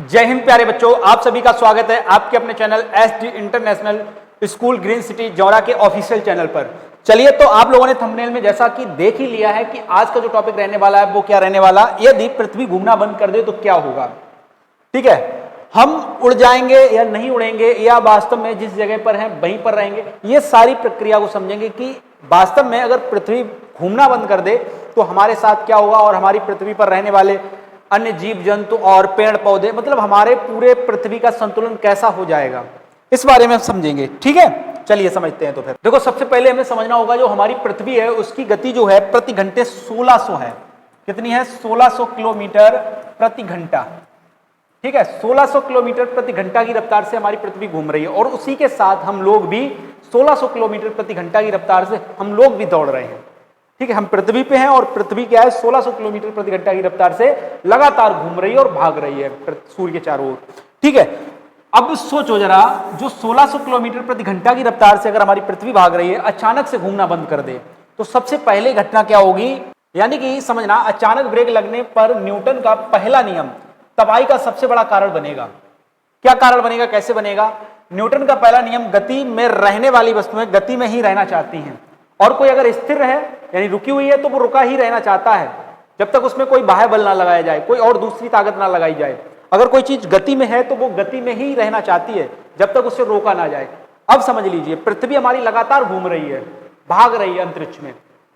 जय हिंद प्यारे बच्चों, आप सभी का स्वागत है आपके अपने channel SD international school green city Jaura के ऑफिशियल चैनल पर। चलिए, तो आप लोगों ने थंबनेल में जैसा कि देख ही लिया है कि आज का जो टॉपिक रहने वाला है वो क्या रहने वाला, यदि पृथ्वी घूमना बंद कर दे तो क्या होगा। ठीक है, हम उड़ जाएंगे या नहीं उड़ेंगे, या वास्तव में जिस जगह पर हैं वहीं पर रहेंगे, ये सारी प्रक्रिया को समझेंगे कि वास्तव में अगर पृथ्वी घूमना बंद कर दे तो हमारे साथ क्या होगा और हमारी पृथ्वी पर रहने वाले अन्य जीव जंतु और पेड़ पौधे, मतलब हमारे पूरे पृथ्वी का संतुलन कैसा हो जाएगा, इस बारे में हम समझेंगे। ठीक है, चलिए समझते हैं। तो फिर देखो, सबसे पहले हमें समझना होगा जो हमारी पृथ्वी है उसकी गति जो है प्रति घंटे 1600 है। कितनी है? 1600 किलोमीटर प्रति घंटा। ठीक है, 1600 किलोमीटर प्रति घंटा की रफ्तार से हमारी पृथ्वी घूम रही है, और उसी के साथ हम लोग भी 1600 किलोमीटर प्रति घंटा की रफ्तार से हम लोग भी दौड़ रहे हैं। ठीक है, हम पृथ्वी पे हैं और पृथ्वी क्या है, 1600 किलोमीटर प्रति घंटा की रफ्तार से लगातार घूम रही है और भाग रही है सूर्य के चारों ओर। ठीक है, अब सोचो जरा, जो 1600 किलोमीटर प्रति घंटा की रफ्तार से अगर हमारी पृथ्वी भाग रही है, अचानक से घूमना बंद कर दे तो सबसे पहले घटना क्या होगी, यानी कि समझना, अचानक ब्रेक लगने पर न्यूटन का पहला नियम तबाही का सबसे बड़ा कारण बनेगा। क्या कारण बनेगा, कैसे बनेगा? न्यूटन का पहला नियम, गति में रहने वाली वस्तुएं गति में ही रहना चाहती हैं, और कोई अगर स्थिर है यानी रुकी हुई है तो वो रुका ही रहना चाहता है जब तक उसमें कोई बाह्य बल ना लगाया जाए, कोई और दूसरी ताकत ना लगाई जाए। अगर कोई चीज गति में है तो वो गति में ही रहना चाहती है जब तक उससे रोका ना जाए। अब समझ लीजिए, पृथ्वी हमारी लगातार घूम रही है, भाग रही है अंतरिक्ष में,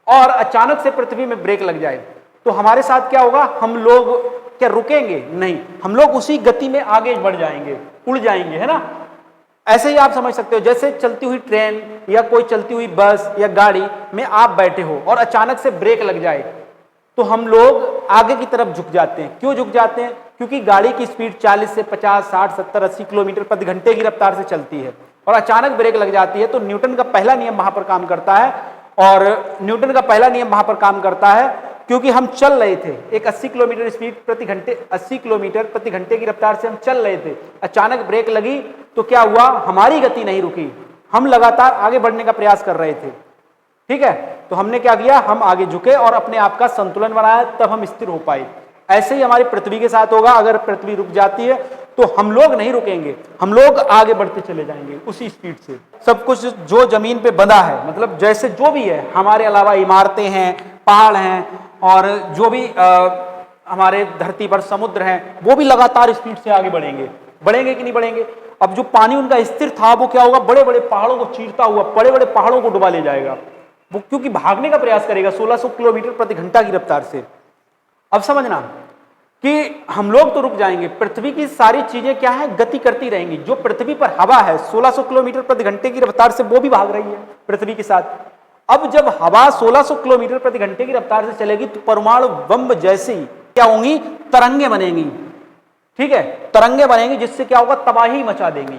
और अचानक से पृथ्वी में ब्रेक लग जाए तो हमारे साथ क्या होगा? हम लोग क्या रुकेंगे? नहीं, हम लोग उसी गति में आगे बढ़ जाएंगे, उड़ जाएंगे, है ना। ऐसे ही आप समझ सकते हो, जैसे चलती हुई ट्रेन या कोई चलती हुई बस या गाड़ी में आप बैठे हो और अचानक से ब्रेक लग जाए तो हम लोग आगे की तरफ झुक जाते हैं। क्यों झुक जाते हैं? क्योंकि गाड़ी की स्पीड 40 से 50, 60, 70, 80 किलोमीटर प्रति घंटे की रफ्तार से चलती है, और अचानक ब्रेक लग जाती है तो न्यूटन का पहला नियम वहां पर काम करता है। और न्यूटन का पहला नियम वहां पर काम करता है क्योंकि हम चल रहे थे एक 80 किलोमीटर स्पीड प्रति घंटे, 80 किलोमीटर प्रति घंटे की रफ्तार से हम चल रहे थे, अचानक ब्रेक लगी तो क्या हुआ? हमारी गति नहीं रुकी, हम लगातार आगे बढ़ने का प्रयास कर रहे थे। ठीक है, तो हमने क्या किया? हम आगे झुके और अपने आप का संतुलन बनाया, तब हम स्थिर हो पाए। ऐसे ही हमारी पृथ्वी के साथ होगा। अगर पृथ्वी रुक जाती है तो हम लोग नहीं रुकेंगे, हम लोग आगे बढ़ते चले जाएंगे उसी स्पीड से। सब कुछ जो जमीन पे बंधा है, मतलब जैसे जो भी है, हमारे अलावा इमारतें हैं, पहाड़ हैं, और जो भी हमारे धरती पर समुद्र हैं, वो भी लगातार स्पीड से आगे बढ़ेंगे। बढ़ेंगे कि नहीं बढ़ेंगे? अब जो पानी उनका स्थिर था वो क्या होगा? बड़े बड़े पहाड़ों को चीरता हुआ बड़े बड़े पहाड़ों को डुबा ले जाएगा वो, क्योंकि भागने का प्रयास करेगा 1600 किलोमीटर प्रति घंटा की रफ्तार से। अब समझना कि हम लोग तो रुक जाएंगे, पृथ्वी की सारी चीजें क्या है? गति करती रहेंगी। जो पृथ्वी पर हवा है 1600 किलोमीटर प्रति घंटे की रफ्तार से, वो भी भाग रही है पृथ्वी के साथ। अब जब हवा 1600 किलोमीटर प्रति घंटे की रफ्तार से चलेगी तो परमाणु बम जैसी क्या होंगी? तरंगे बनेंगी। ठीक है, तरंगे बनेंगी, जिससे क्या होगा? तबाही मचा देंगी।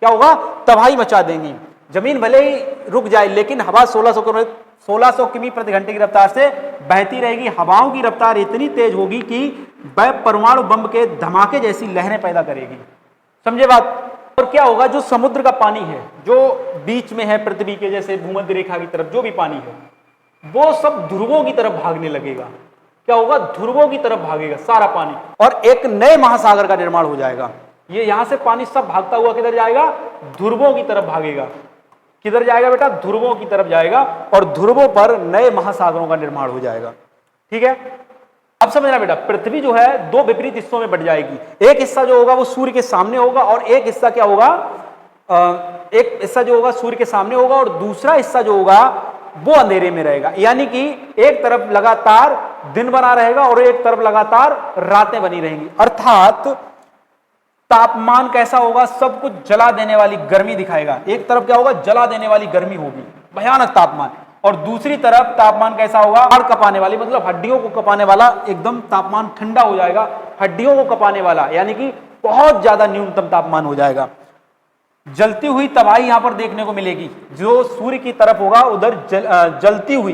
क्या होगा? तबाही मचा देंगी। जमीन भले ही रुक जाए लेकिन हवा 1600 किमी प्रति घंटे की रफ्तार से बहती रहेगी। हवाओं की रफ्तार इतनी तेज होगी कि वह परमाणु बम के धमाके जैसी लहरें पैदा करेगी। समझे बात? और क्या होगा? जो समुद्र का पानी है, जो बीच में है पृथ्वी के, जैसे भूमध्य रेखा की तरफ जो भी पानी है, वो सब ध्रुवों की तरफ भागने लगेगा। क्या होगा? ध्रुवों की तरफ भागेगा सारा पानी, और एक नए महासागर का निर्माण हो जाएगा। ये यहां से पानी सब भागता हुआ किधर जाएगा? ध्रुवों की तरफ भागेगा। किधर जाएगा बेटा? ध्रुवों की तरफ जाएगा, और ध्रुवों पर नए महासागरों का निर्माण हो जाएगा। ठीक है, अब समझना बेटा, पृथ्वी जो है दो विपरीत हिस्सों में बढ़ जाएगी। एक हिस्सा जो होगा वो सूर्य के सामने होगा, और एक हिस्सा क्या होगा? एक हिस्सा जो होगा सूर्य के सामने होगा, और दूसरा हिस्सा जो होगा वो अंधेरे में रहेगा। यानी कि एक तरफ लगातार दिन बना रहेगा और एक तरफ लगातार रातें बनी रहेंगी। अर्थात तापमान कैसा होगा? सब कुछ जला देने वाली गर्मी दिखाएगा। एक तरफ क्या होगा? जला देने वाली गर्मी होगी, भयानक तापमान, और दूसरी तरफ तापमान कैसा होगा? हाड़ कपाने वाली, मतलब हड्डियों को कपाने वाला, एकदम तापमान ठंडा हो जाएगा, हड्डियों को कपाने वाला, यानी कि बहुत ज्यादा न्यूनतम तापमान हो जाएगा। जलती हुई तबाही यहां पर देखने को मिलेगी। जो सूर्य की तरफ होगा उधर जलती हुई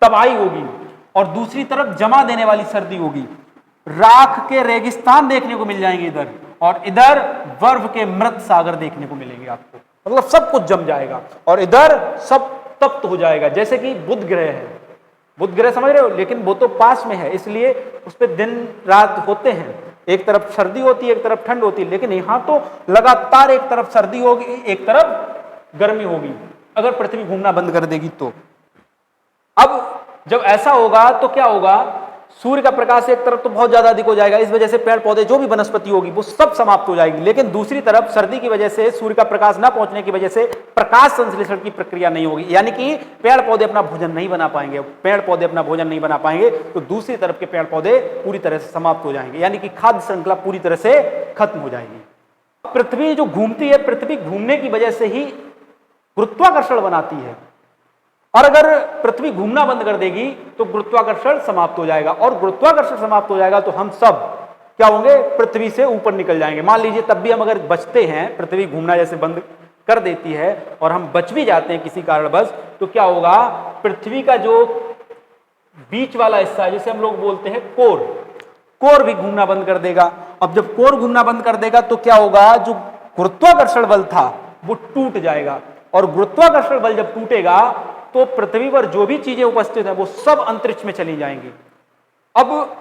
तबाही होगी, और दूसरी तरफ जमा देने वाली सर्दी होगी। राख के रेगिस्तान देखने को मिल जाएंगे इधर, और इधर बर्फ के मृत सागर देखने को मिलेंगे आपको। मतलब सब कुछ जम जाएगा और इधर सब तप्त हो जाएगा। जैसे कि बुध ग्रह है, बुध ग्रह समझ रहे हो, लेकिन वो तो पास में है, इसलिए उस पर दिन रात होते हैं। एक तरफ सर्दी होती है, एक तरफ ठंड होती है, लेकिन यहां तो लगातार एक तरफ सर्दी होगी, एक तरफ गर्मी होगी अगर पृथ्वी घूमना बंद कर देगी तो। अब जब ऐसा होगा तो क्या होगा, सूर्य का प्रकाश एक तरफ तो बहुत ज्यादा अधिक हो जाएगा, इस वजह से पेड़ पौधे जो भी वनस्पति होगी वो सब समाप्त हो जाएगी। लेकिन दूसरी तरफ सर्दी की वजह से, सूर्य का प्रकाश ना पहुंचने की वजह से प्रकाश संश्लेषण की प्रक्रिया नहीं होगी, यानी कि पेड़ पौधे अपना भोजन नहीं बना पाएंगे। पेड़ पौधे अपना भोजन नहीं बना पाएंगे तो दूसरी तरफ के पेड़ पौधे पूरी तरह से समाप्त हो जाएंगे, यानी कि खाद्य श्रृंखला पूरी तरह से खत्म हो जाएगी। पृथ्वी जो घूमती है, पृथ्वी घूमने की वजह से ही गुरुत्वाकर्षण बनाती है, और अगर पृथ्वी घूमना बंद कर देगी तो गुरुत्वाकर्षण समाप्त हो जाएगा, और गुरुत्वाकर्षण समाप्त हो जाएगा तो हम सब क्या होंगे, पृथ्वी से ऊपर निकल जाएंगे। मान लीजिए तब भी हम अगर बचते हैं, पृथ्वी घूमना जैसे बंद कर देती है और हम बच भी जाते हैं किसी कारणवश, तो क्या होगा, पृथ्वी का जो बीच वाला हिस्सा है जिसे हम लोग बोलते हैं कोर भी घूमना बंद कर देगा। अब जब कोर घूमना बंद कर देगा तो क्या होगा, जो गुरुत्वाकर्षण बल था वो टूट जाएगा, और गुरुत्वाकर्षण बल जब टूटेगा तो पृथ्वी पर जो भी चीजें उपस्थित हैं वो सब अंतरिक्ष में चली जाएंगी। अब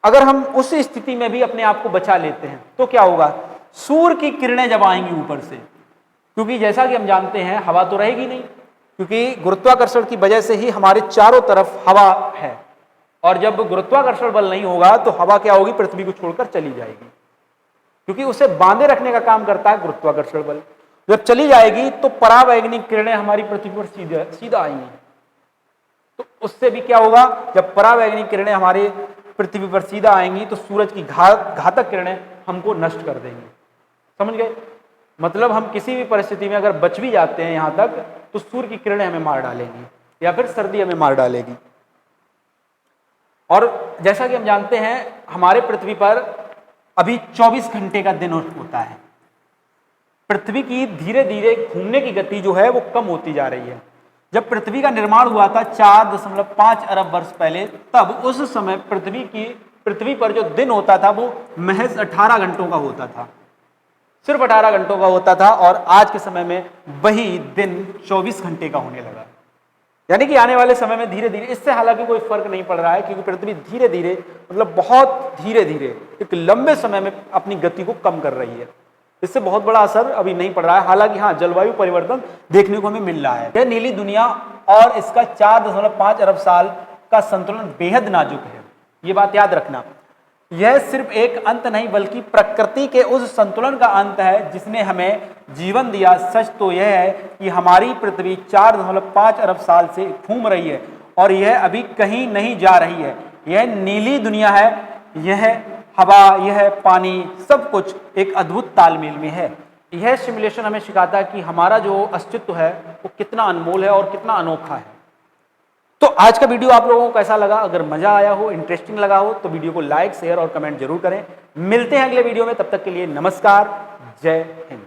अगर हम उस स्थिति में भी अपने आप को बचा लेते हैं तो क्या होगा, सूर्य की किरणें जब आएंगी ऊपर से, क्योंकि जैसा कि हम जानते हैं हवा तो रहेगी नहीं, क्योंकि गुरुत्वाकर्षण की वजह से ही हमारे चारों तरफ हवा है, और जब गुरुत्वाकर्षण बल नहीं होगा तो हवा क्या होगी, पृथ्वी को छोड़कर चली जाएगी, क्योंकि उसे बांधे रखने का काम करता है गुरुत्वाकर्षण बल। जब चली जाएगी तो परावैंगनिक किरणें हमारी पृथ्वी पर सीधा आएंगी, तो उससे भी क्या होगा, जब परावैंगनिक किरणें हमारे पृथ्वी पर सीधा आएंगी तो सूरज की घातक किरणें हमको नष्ट कर देंगी। समझ गए, मतलब हम किसी भी परिस्थिति में अगर बच भी जाते हैं यहां तक तो सूर्य की किरणें हमें मार डालेंगी, या फिर सर्दी हमें मार डालेगी। और जैसा कि हम जानते हैं हमारे पृथ्वी पर अभी 24 घंटे का दिन होता है। पृथ्वी की धीरे धीरे घूमने की गति जो है वो कम होती जा रही है। जब पृथ्वी का निर्माण हुआ था 4.5 अरब वर्ष पहले, तब उस समय पृथ्वी पर जो दिन होता था वो महज 18 घंटों का होता था, सिर्फ 18 घंटों का होता था, और आज के समय में वही दिन 24 घंटे का होने लगा। यानी कि आने वाले समय में धीरे धीरे, इससे हालांकि कोई फर्क नहीं पड़ रहा है, क्योंकि पृथ्वी धीरे धीरे, मतलब बहुत धीरे धीरे एक लंबे समय में अपनी गति को कम कर रही है। इससे बहुत बड़ा असर अभी नहीं पड़ रहा है, हालांकि हाँ, जलवायु परिवर्तन देखने को हमें मिल रहा है। यह नीली दुनिया और इसका 4.5 अरब साल का संतुलन बेहद नाजुक है, ये बात याद रखना। यह सिर्फ एक अंत नहीं बल्कि प्रकृति के उस संतुलन का अंत है जिसने हमें जीवन दिया। सच तो यह है कि हमारी पृथ्वी 4.5 अरब साल से घूम रही है और यह अभी कहीं नहीं जा रही है। यह नीली दुनिया है, यह हवा, यह पानी, सब कुछ एक अद्भुत तालमेल में है। यह सिमुलेशन हमें सिखाता है कि हमारा जो अस्तित्व है वो कितना अनमोल है और कितना अनोखा है। तो आज का वीडियो आप लोगों को कैसा लगा? अगर मजा आया हो, इंटरेस्टिंग लगा हो तो वीडियो को लाइक, शेयर और कमेंट जरूर करें। मिलते हैं अगले वीडियो में, तब तक के लिए नमस्कार, जय हिंद।